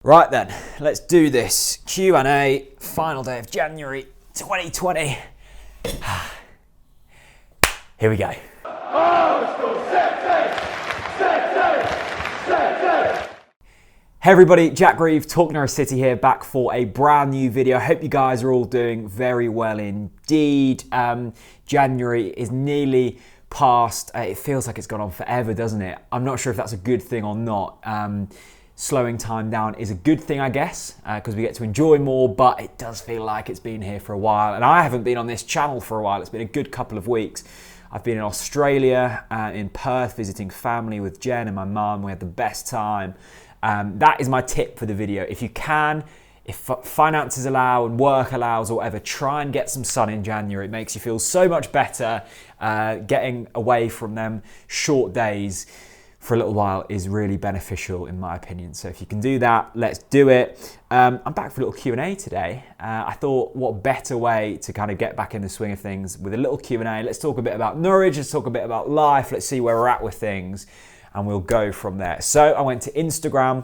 Right then, let's do this. Q&A, final day of January 2020. Here we go. Hey everybody, Jack Reeve, TalkNorwichCity here, back for a brand new video. I hope you guys are all doing very well indeed. January is nearly past. It feels like it's gone on forever, doesn't it? I'm not sure if that's a good thing or not. Slowing time down is a good thing, I guess, because we get to enjoy more, but it does feel like it's been here for a while. And I haven't been on this channel for a while. It's been a good couple of weeks. I've been in Australia, in Perth, visiting family with Jen and my mum. We had the best time. That is my tip for the video. If you can, if finances allow and work allows or whatever, try and get some sun in January. It makes you feel so much better. Getting away from them short days for a little while is really beneficial in my opinion. So if you can do that, let's do it. I'm back for a little Q&A today. I thought what better way to kind of get back in the swing of things with a little Q&A. Let's talk a bit about Norwich, let's talk a bit about life, let's see where we're at with things and we'll go from there. So I went to Instagram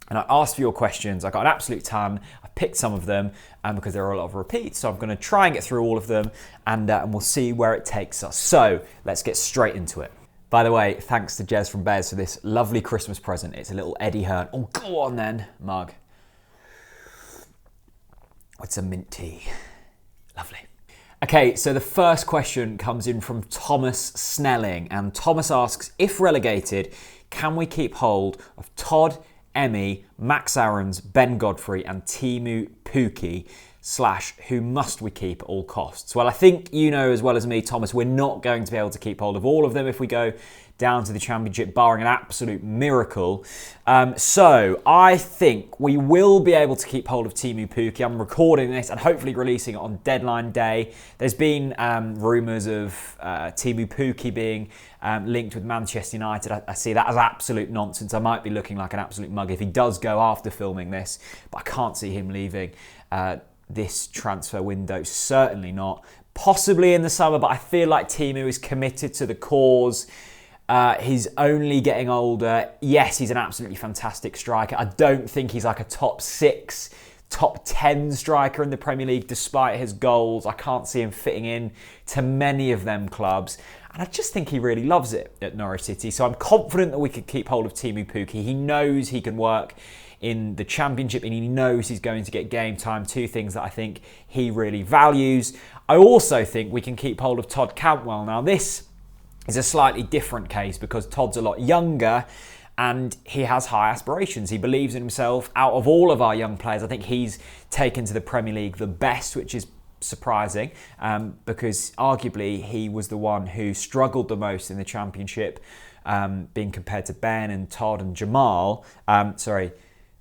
and I asked for your questions. I got an absolute ton. I picked some of them because there are a lot of repeats. So I'm going to try and get through all of them and we'll see where it takes us. So let's get straight into it. By the way, thanks to Jez from Bez for this lovely Christmas present. It's a little Eddie Hearn. Oh, go on then, mug. With some mint tea. Lovely. Okay, so the first question comes in from Thomas Snelling. And Thomas asks, if relegated, can we keep hold of Todd, Emi, Max Aarons, Ben Godfrey and Teemu Pukki / who must we keep at all costs? Well, I think you know as well as me, Thomas, we're not going to be able to keep hold of all of them if we go down to the Championship, barring an absolute miracle. So I think we will be able to keep hold of Teemu Pukki. I'm recording this and hopefully releasing it on deadline day. There's been rumours of Teemu Pukki being linked with Manchester United. I see that as absolute nonsense. I might be looking like an absolute mug if he does go after filming this, but I can't see him leaving this transfer window, certainly not. Possibly in the summer, but I feel like Teemu is committed to the cause. He's only getting older. Yes, he's an absolutely fantastic striker. I don't think he's like a top 6, top 10 striker in the Premier League, despite his goals. I can't see him fitting in to many of them clubs. And I just think he really loves it at Norwich City. So I'm confident that we could keep hold of Teemu Pukki. He knows he can work in the Championship and he knows he's going to get game time, two things that I think he really values. I also think we can keep hold of Todd Cantwell. Now this is a slightly different case because Todd's a lot younger and he has high aspirations. He believes in himself. Out of all of our young players, I think he's taken to the Premier League the best, which is surprising because arguably he was the one who struggled the most in the Championship, being compared to Ben and Todd and Jamal.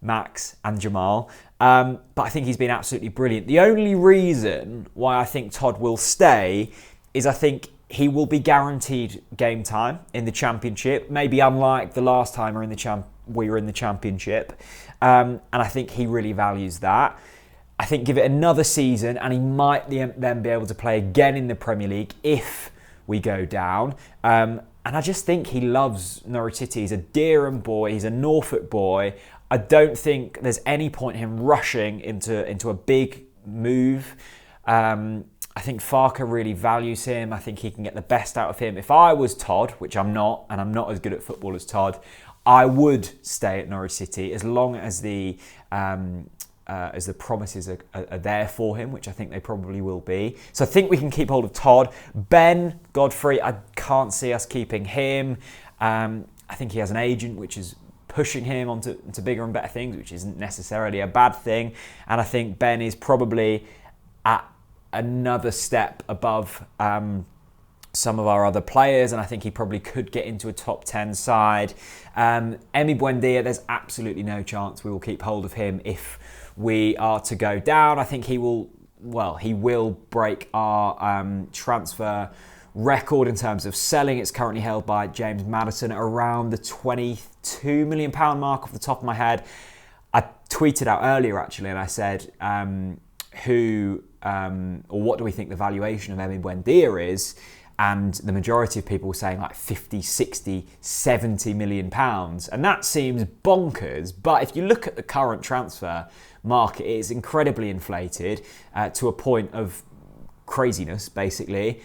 Max and Jamal. But I think he's been absolutely brilliant. The only reason why I think Todd will stay is I think he will be guaranteed game time in the Championship, maybe unlike the last time we were in the Championship. And I think he really values that. I think give it another season and he might then be able to play again in the Premier League if we go down. And I just think he loves Norwich City. He's a Dereham boy. He's a Norfolk boy. I don't think there's any point in him rushing into a big move. I think Farke really values him. I think he can get the best out of him. If I was Todd, which I'm not, and I'm not as good at football as Todd, I would stay at Norwich City as long as the promises are there for him, which I think they probably will be. So I think we can keep hold of Todd. Ben Godfrey, I can't see us keeping him. I think he has an agent which is pushing him onto bigger and better things, which isn't necessarily a bad thing. And I think Ben is probably at another step above some of our other players, and I think he probably could get into a top 10 side. Emi Buendia, there's absolutely no chance we will keep hold of him if we are to go down. I think he will break our transfer record in terms of selling. It's currently held by James Maddison at around the £22 million mark off the top of my head. I tweeted out earlier actually and I said what do we think the valuation of Emi Buendia is, and the majority of people were saying like 50, 60, 70 million pounds. And that seems bonkers, but if you look at the current transfer market, it is incredibly inflated to a point of craziness, basically.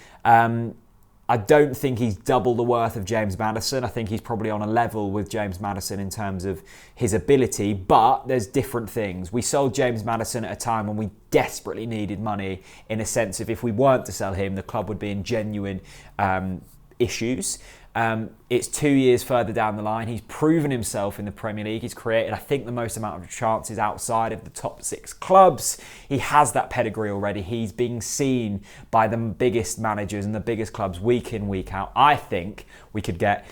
I don't think he's double the worth of James Maddison. I think he's probably on a level with James Maddison in terms of his ability, but there's different things. We sold James Maddison at a time when we desperately needed money, in a sense of if we weren't to sell him, the club would be in genuine issues. It's 2 years further down the line. He's proven himself in the Premier League. He's created, I think, the most amount of chances outside of the top 6 clubs. He has that pedigree already. He's being seen by the biggest managers and the biggest clubs week in, week out. I think we could get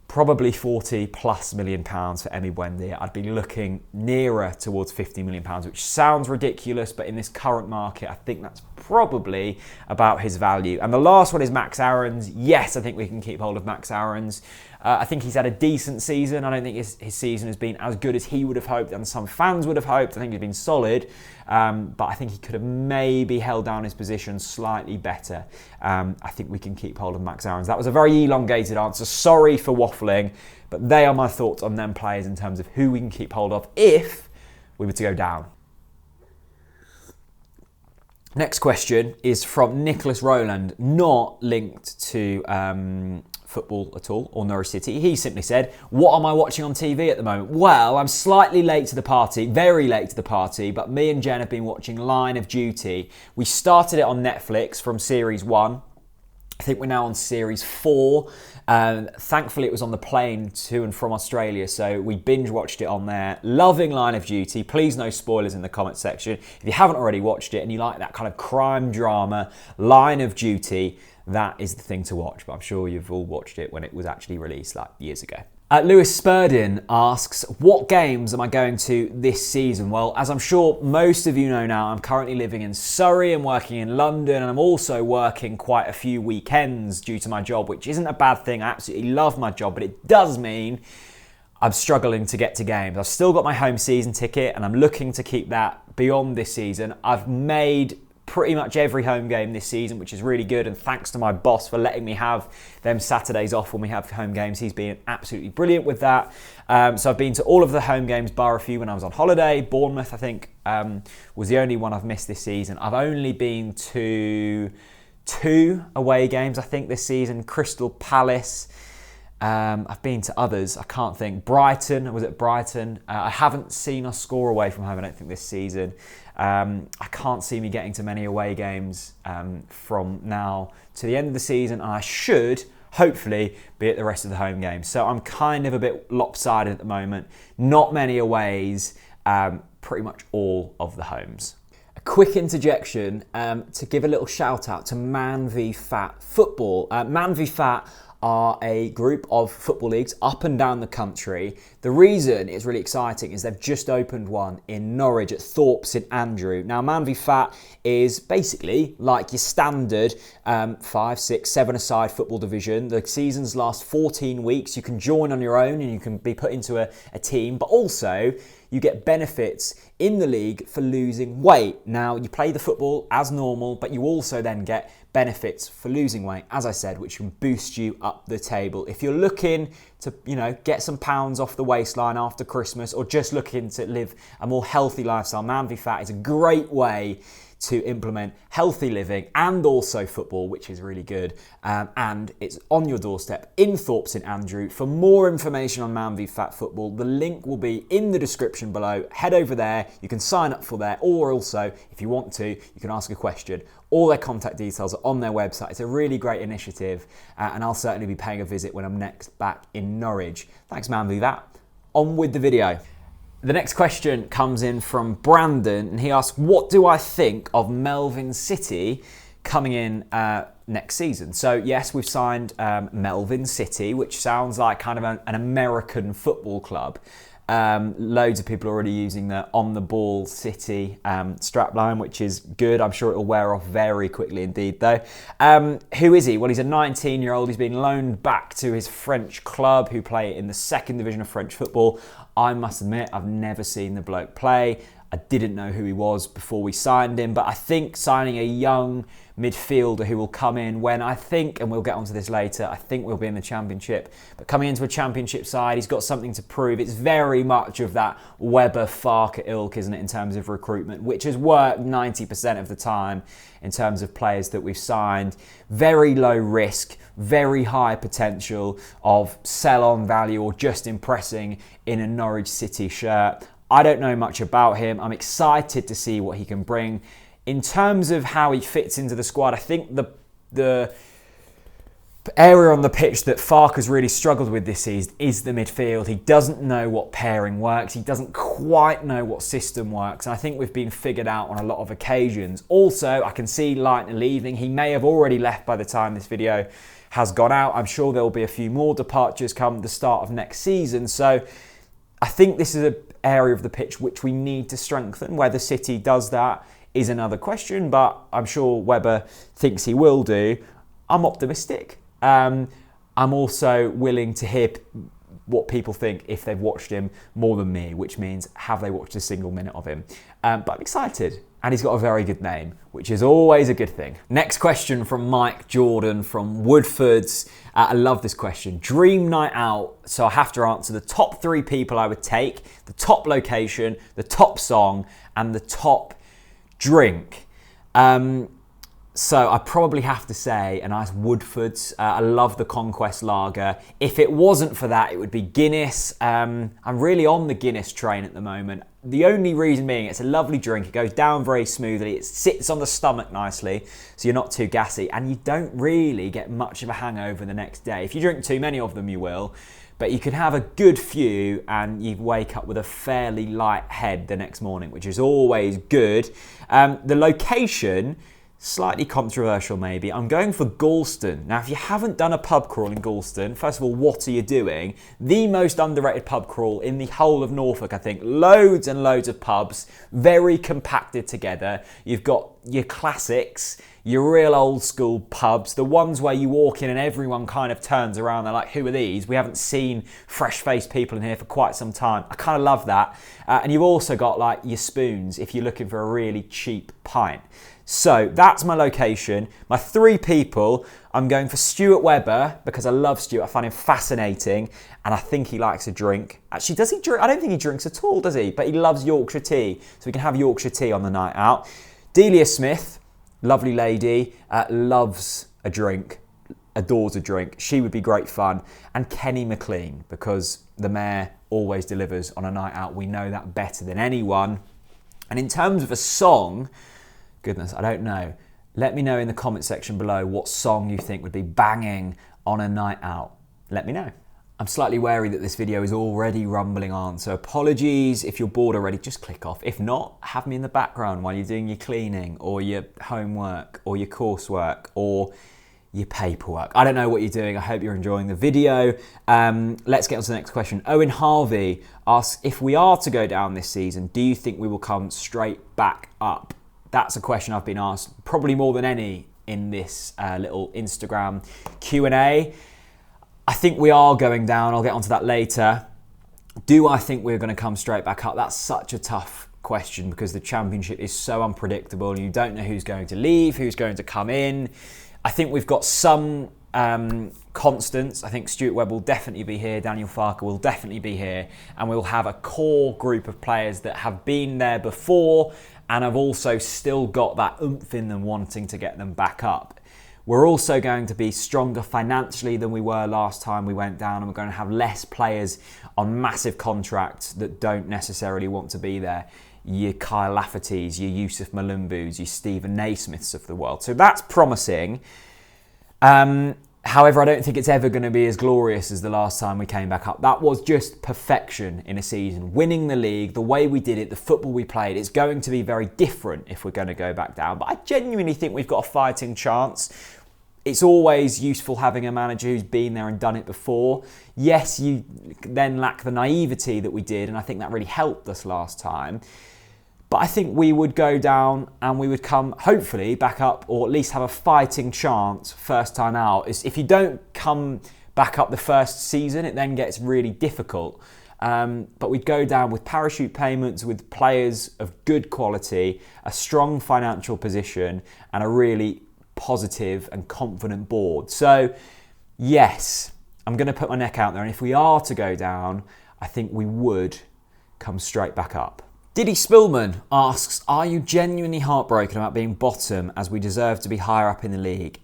probably 40 plus million pounds for Emi Buendia. I'd be looking nearer towards 50 million pounds, which sounds ridiculous, but in this current market, I think that's probably about his value. And the last one is Max Aarons. Yes, I think we can keep hold of Max Aarons. I think he's had a decent season. I don't think his season has been as good as he would have hoped and some fans would have hoped. I think he's been solid, but I think he could have maybe held down his position slightly better. I think we can keep hold of Max Aarons. That was a very elongated answer. Sorry for waffling, but they are my thoughts on them players in terms of who we can keep hold of if we were to go down. Next question is from Nicholas Rowland, not linked to football at all, or Norwich City. He simply said, what am I watching on TV at the moment? Well, I'm slightly late to the party, very late to the party, but me and Jen have been watching Line of Duty. We started it on Netflix from series 1. I think we're now on series 4. Thankfully, it was on the plane to and from Australia, so we binge watched it on there. Loving Line of Duty. Please no spoilers in the comment section. If you haven't already watched it and you like that kind of crime drama, Line of Duty, that is the thing to watch. But I'm sure you've all watched it when it was actually released like years ago. Lewis Spurdin asks, what games am I going to this season? Well, as I'm sure most of you know now, I'm currently living in Surrey and working in London, and I'm also working quite a few weekends due to my job, which isn't a bad thing. I absolutely love my job, but it does mean I'm struggling to get to games. I've still got my home season ticket and I'm looking to keep that beyond this season. I've made pretty much every home game this season, which is really good, and thanks to my boss for letting me have them Saturdays off when we have home games. He's been absolutely brilliant with that. So I've been to all of the home games, bar a few when I was on holiday. Bournemouth, I think, was the only one I've missed this season. I've only been to 2 away games, I think, this season. Crystal Palace. I've been to others, I can't think. Brighton, I was at Brighton. I haven't seen us score away from home, I don't think, this season. I can't see me getting to many away games from now to the end of the season, and I should hopefully be at the rest of the home games. So I'm kind of a bit lopsided at the moment. Not many aways, pretty much all of the homes. A quick interjection to give a little shout out to Man v Fat Football. Man v Fat are a group of football leagues up and down the country. The reason it's really exciting is they've just opened one in Norwich at Thorpe St Andrew. Now, Man v Fat is basically like your standard 5, 6, 7-a-side football division. The seasons last 14 weeks. You can join on your own and you can be put into a team, but also you get benefits in the league for losing weight. Now, you play the football as normal, but you also then get benefits for losing weight, as I said, which can boost you up the table. If you're looking to, get some pounds off the waistline after Christmas, or just looking to live a more healthy lifestyle, Man v Fat is a great way to implement healthy living and also football, which is really good. And it's on your doorstep in Thorpe St Andrew. For more information on Man v Fat Football, the link will be in the description below. Head over there. You can sign up for there, or also, if you want to, you can ask a question. All their contact details are on their website. It's a really great initiative, and I'll certainly be paying a visit when I'm next back in Norwich. Thanks, Man v Fat. On with the video. The next question comes in from Brandon, and he asks, what do I think of Melvin City coming in next season? So yes, we've signed Melvin City, which sounds like kind of an American football club. Loads of people are already using the On the Ball City strapline, which is good. I'm sure it'll wear off very quickly indeed, though. Who is he? Well, he's a 19-year-old. He's been loaned back to his French club, who play in the 2nd division of French football. I must admit, I've never seen the bloke play. I didn't know who he was before we signed him, but I think signing a young midfielder who will come in when I think, and we'll get onto this later, I think we'll be in the Championship, but coming into a Championship side, he's got something to prove. It's very much of that Webber-Farke ilk, isn't it, in terms of recruitment, which has worked 90% of the time in terms of players that we've signed. Very low risk, very high potential of sell-on value or just impressing in a Norwich City shirt. I don't know much about him. I'm excited to see what he can bring. In terms of how he fits into the squad, I think the area on the pitch that Farke has really struggled with this season is the midfield. He doesn't know what pairing works. He doesn't quite know what system works. And I think we've been figured out on a lot of occasions. Also, I can see Leitner leaving. He may have already left by the time this video has gone out. I'm sure there will be a few more departures come the start of next season. So I think this is an area of the pitch which we need to strengthen. Whether City does that is another question, but I'm sure Webber thinks he will do. I'm optimistic. I'm also willing to hear what people think if they've watched him more than me, which means have they watched a single minute of him. But I'm excited, and he's got a very good name, which is always a good thing. Next question from Mike Jordan from Woodfords. I love this question. Dream night out. So I have to answer the top 3 people I would take, the top location, the top song, and the top drink. So I probably have to say a nice Woodfords. I love the Conquest Lager. If it wasn't for that, it would be Guinness. I'm really on the Guinness train at the moment. The only reason being it's a lovely drink. It goes down very smoothly. It sits on the stomach nicely, so you're not too gassy. And you don't really get much of a hangover the next day. If you drink too many of them, you will. But you can have a good few and you wake up with a fairly light head the next morning, which is always good. The location, slightly controversial maybe. I'm going for Galston. Now, if you haven't done a pub crawl in Galston, first of all, what are you doing? The most underrated pub crawl in the whole of Norfolk, I think. Loads and loads of pubs, very compacted together. You've got your classics, your real old school pubs, the ones where you walk in and everyone kind of turns around. They're like, who are these? We haven't seen fresh-faced people in here for quite some time. I kind of love that. And you've also got like your spoons if you're looking for a really cheap pint. So that's my location. My 3 people, I'm going for Stuart Webber because I love Stuart. I find him fascinating and I think he likes a drink. Actually, does he drink? I don't think he drinks at all, does he? But he loves Yorkshire tea. So we can have Yorkshire tea on the night out. Delia Smith, lovely lady, loves a drink, adores a drink. She would be great fun. And Kenny McLean, because the mayor always delivers on a night out. We know that better than anyone. And in terms of a song, goodness, I don't know. Let me know in the comment section below what song you think would be banging on a night out. Let me know. I'm slightly wary that this video is already rumbling on, so apologies if you're bored already, just click off. If not, have me in the background while you're doing your cleaning or your homework or your coursework or your paperwork. I don't know what you're doing. I hope you're enjoying the video. Let's get on to the next question. Owen Harvey asks, if we are to go down this season, do you think we will come straight back up? That's a question I've been asked probably more than any in this little Instagram Q&A. I think we are going down. I'll get onto that later. Do I think we're going to come straight back up? That's such a tough question because the Championship is so unpredictable and you don't know who's going to leave, who's going to come in. I think we've got some constants. I think Stuart Webb will definitely be here. Daniel Farke will definitely be here. And we'll have a core group of players that have been there before and have also still got that oomph in them wanting to get them back up. We're also going to be stronger financially than we were last time we went down, and we're going to have less players on massive contracts that don't necessarily want to be there. Your Kyle Lafferty's, your Yusuf Malumbu's, your Stephen Naismiths of the world. So that's promising. However, I don't think it's ever going to be as glorious as the last time we came back up. That was just perfection in a season. Winning the league, the way we did it, the football we played, it's going to be very different if we're going to go back down. But I genuinely think we've got a fighting chance. It's always useful having a manager who's been there and done it before. Yes, you then lack the naivety that we did, and I think that really helped us last time. But I think we would go down and we would come, hopefully, back up, or at least have a fighting chance first time out. If you don't come back up the first season, it then gets really difficult. But we'd go down with parachute payments, with players of good quality, a strong financial position, and a really positive and confident board. So, yes, I'm going to put my neck out there. And if we are to go down, I think we would come straight back up. Diddy Spillman asks, are you genuinely heartbroken about being bottom as we deserve to be higher up in the league?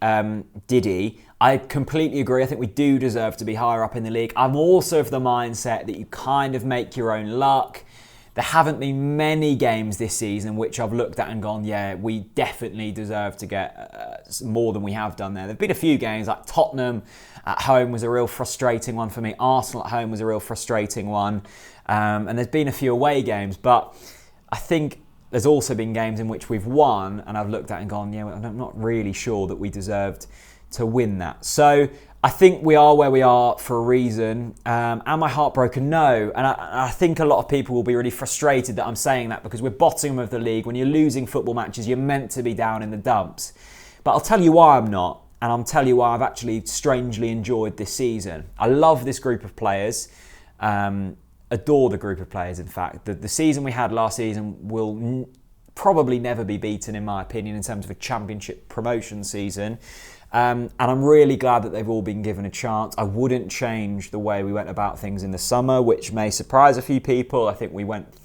Diddy, I completely agree. I think we do deserve to be higher up in the league. I'm also of the mindset that you kind of make your own luck. There haven't been many games this season which I've looked at and gone, yeah, we definitely deserve to get more than we have done there. There have been a few games like Tottenham at home was a real frustrating one for me. Arsenal at home was a real frustrating one. And there's been a few away games, but I think there's also been games in which we've won and I've looked at and gone, yeah, I'm not really sure that we deserved to win that. So I think we are where we are for a reason. Am I heartbroken? No. And I think a lot of people will be really frustrated that I'm saying that because we're bottom of the league. When you're losing football matches, you're meant to be down in the dumps. But I'll tell you why I'm not. And I'll tell you why I've actually strangely enjoyed this season. I love this group of players. Adore the group of players, in fact. The season we had last season will probably never be beaten, in my opinion, in terms of a championship promotion season. And I'm really glad that they've all been given a chance. I wouldn't change the way we went about things in the summer, which may surprise a few people. I think we went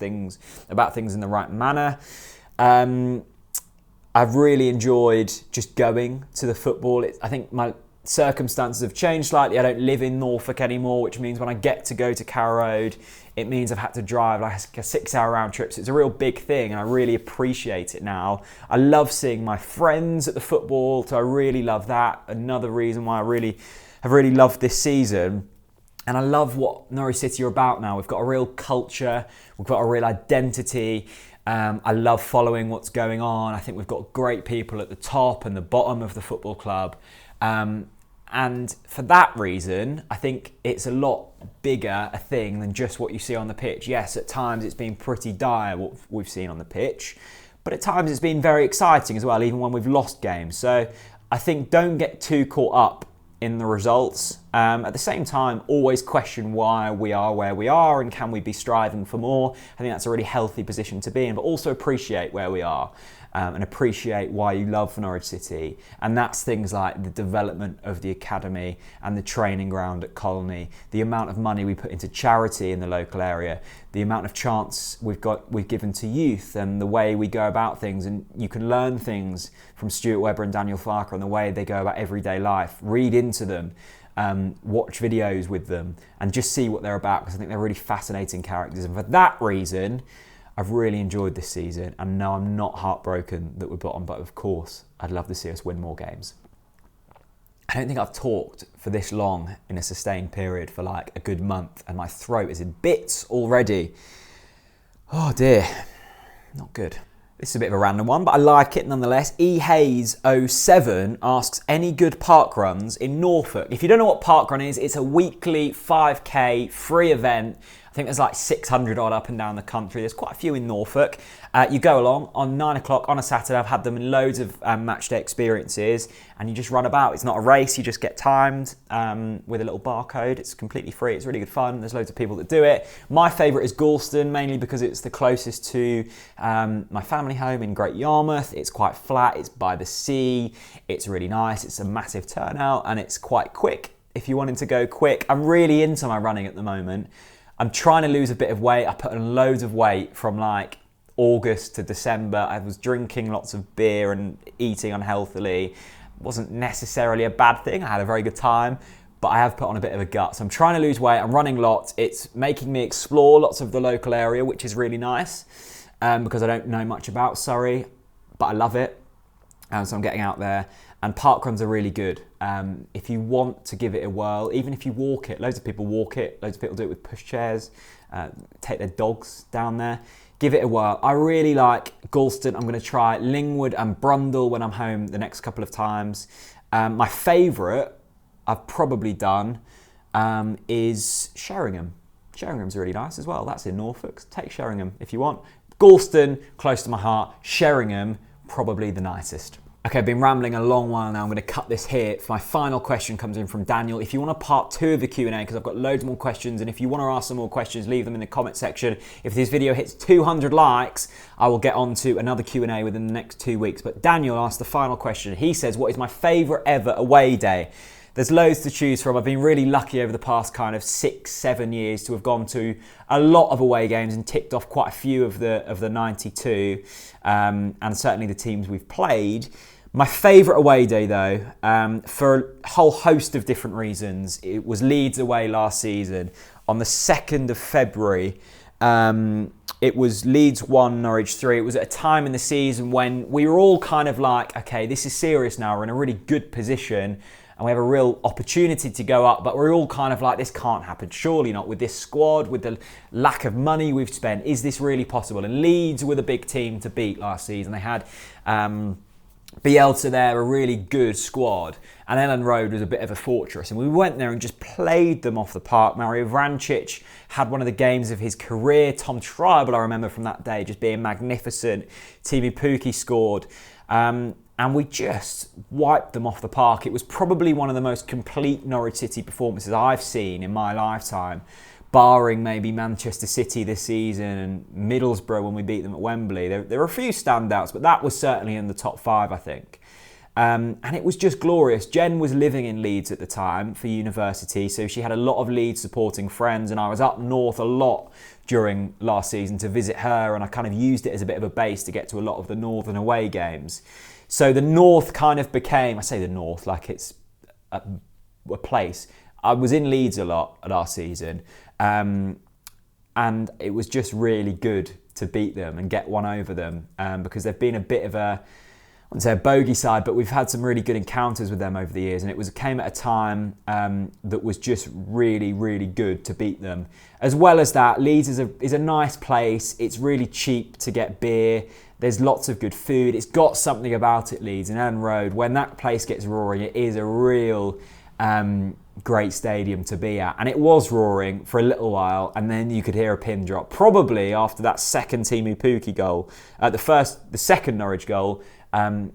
about things in the right manner. I've really enjoyed just going to the football. I think my circumstances have changed slightly. I don't live in Norfolk anymore, which means when I get to go to Carrow Road, it means I've had to drive like a 6-hour round trip. So it's a real big thing and I really appreciate it now. I love seeing my friends at the football, so I really love that. Another reason why I have really loved this season. And I love what Norwich City are about now. We've got a real culture, we've got a real identity. I love following what's going on. I think we've got great people at the top and the bottom of the football club. And for that reason, I think it's a lot bigger a thing than just what you see on the pitch. Yes, at times it's been pretty dire what we've seen on the pitch, but at times it's been very exciting as well, even when we've lost games. So I think don't get too caught up in the results. At the same time, always question why we are where we are and can we be striving for more. I think that's a really healthy position to be in, but also appreciate where we are. And appreciate why you love Norwich City. And that's things like the development of the academy and the training ground at Colony, the amount of money we put into charity in the local area, the amount of chance we've given to youth and the way we go about things. And you can learn things from Stuart Webber and Daniel Farker on the way they go about everyday life, read into them, watch videos with them and just see what they're about, because I think they're really fascinating characters. And for that reason, I've really enjoyed this season, and no, I'm not heartbroken that we're bottom, but of course, I'd love to see us win more games. I don't think I've talked for this long in a sustained period for like a good month, and my throat is in bits already. Oh dear, not good. This is a bit of a random one, but I like it nonetheless. eHaze07 asks, any good park runs in Norfolk? If you don't know what park run is, it's a weekly 5k free event. I think there's like 600 odd up and down the country. There's quite a few in Norfolk. You go along on 9 o'clock on a Saturday. I've had them in loads of match day experiences, and you just run about. It's not a race. You just get timed with a little barcode. It's completely free. It's really good fun. There's loads of people that do it. My favourite is Galston, mainly because it's the closest to my family home in Great Yarmouth. It's quite flat. It's by the sea. It's really nice. It's a massive turnout, and it's quite quick if you wanted to go quick. I'm really into my running at the moment. I'm trying to lose a bit of weight. I put on loads of weight from like August to December. I was drinking lots of beer and eating unhealthily. It wasn't necessarily a bad thing. I had a very good time, but I have put on a bit of a gut. So I'm trying to lose weight. I'm running lots. It's making me explore lots of the local area, which is really nice because I don't know much about Surrey, but I love it. So I'm getting out there. And parkruns are really good. If you want to give it a whirl, even if you walk it, loads of people walk it, loads of people do it with pushchairs, take their dogs down there, give it a whirl. I really like Galston. I'm going to try Lingwood and Brundle when I'm home the next couple of times. My favourite I've probably done is Sheringham. Sheringham's really nice as well. That's in Norfolk. Take Sheringham if you want. Galston, close to my heart. Sheringham, probably the nicest. Okay, I've been rambling a long while now. I'm going to cut this here. My final question comes in from Daniel. If you want a part 2 of the Q&A, because I've got loads more questions, and if you want to ask some more questions, leave them in the comment section. If this video hits 200 likes, I will get on to another Q&A within the next 2 weeks. But Daniel asked the final question. He says, what is my favourite ever away day? There's loads to choose from. I've been really lucky over the past kind of 6-7 years to have gone to a lot of away games and ticked off quite a few of the 92, and certainly the teams we've played. My favourite away day though, for a whole host of different reasons, it was Leeds away last season on the 2nd of February. It was Leeds 1, Norwich 3. It was at a time in the season when we were all kind of like, okay, this is serious now. We're in a really good position and we have a real opportunity to go up, but we're all kind of like, this can't happen. Surely not with this squad, with the lack of money we've spent. Is this really possible? And Leeds were the big team to beat last season. They had Bielsa there, a really good squad, and Ellen Road was a bit of a fortress, and we went there and just played them off the park. Mario Vrancic had one of the games of his career. Tom Tribal, I remember from that day, just being magnificent. Teemu Pukki scored, and we just wiped them off the park. It was probably one of the most complete Norwich City performances I've seen in my lifetime, barring maybe Manchester City this season and Middlesbrough when we beat them at Wembley. There were a few standouts, but that was certainly in the top 5, I think. And it was just glorious. Jen was living in Leeds at the time for university, so she had a lot of Leeds supporting friends, and I was up north a lot during last season to visit her, and I kind of used it as a bit of a base to get to a lot of the northern away games. So the north kind of became, I say the north like it's a place. I was in Leeds a lot last season, and it was just really good to beat them and get one over them, because they've been a bit of a, I wouldn't say a bogey side, but we've had some really good encounters with them over the years, and it came at a time that was just really, really good to beat them. As well as that, Leeds is a nice place. It's really cheap to get beer. There's lots of good food. It's got something about it, Leeds and Ellen Road. When that place gets roaring, it is a real great stadium to be at. And it was roaring for a little while, and then you could hear a pin drop. Probably after that second Teemu Pukki goal, the second Norwich goal, Teemu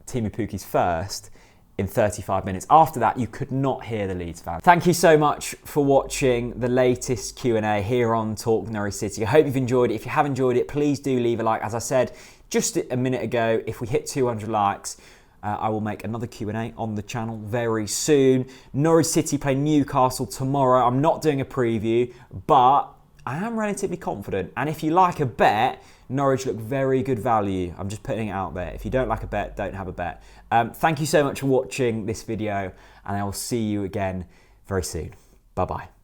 Pukki's first, in 35 minutes. After that, you could not hear the Leeds fans. Thank you so much for watching the latest Q&A here on Talk Norwich City. I hope you've enjoyed it. If you have enjoyed it, please do leave a like. As I said just a minute ago, if we hit 200 likes, I will make another Q&A on the channel very soon. Norwich City play Newcastle tomorrow. I'm not doing a preview, but I am relatively confident. And if you like a bet, Norwich look very good value. I'm just putting it out there. If you don't like a bet, don't have a bet. Thank you so much for watching this video, and I will see you again very soon. Bye-bye.